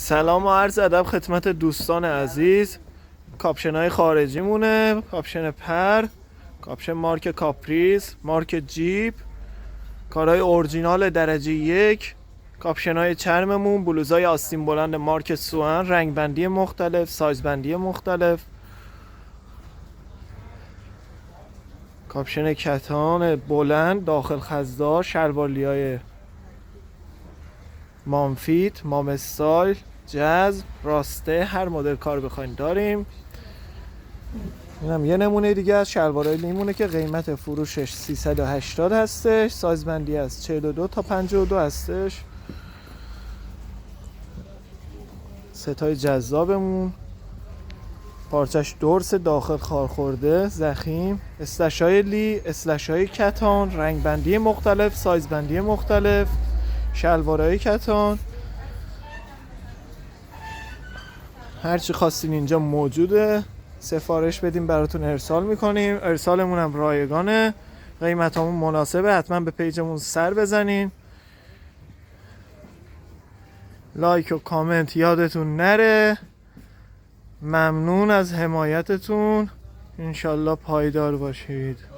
سلام و عرض ادب خدمت دوستان عزیز. کاپشن های خارجی مونه، کاپشن پر، کاپشن مارک کاپریز، مارک جیپ، کارهای اورجینال درجه یک، کاپشن های چرممون، بلوزهای آستین بلند مارک سوئن، رنگ بندی مختلف، سایز بندی مختلف، کاپشن کتان بلند داخل خزدار، شلوالی های مامفیت، مام استایل، جذب، راسته، هر مدل کار بخواین داریم. اینم یه نمونه دیگه از شلوارای لیمونه که قیمت فروشش 380 هستش. سایز بندی از 42 تا 52 هستش. ستای جذابمون، پارچش درس داخل خارخورده زخیم، اسلشای لی، اسلشای کتان، رنگ بندی مختلف، سایز بندی مختلف، شلوارای کتان، هرچی خواستین اینجا موجوده. سفارش بدیم براتون ارسال میکنیم. ارسالمون هم رایگانه، قیمتامون مناسبه. حتما به پیجمون سر بزنین. لایک و کامنت یادتون نره. ممنون از حمایتتون. انشالله پایدار باشید.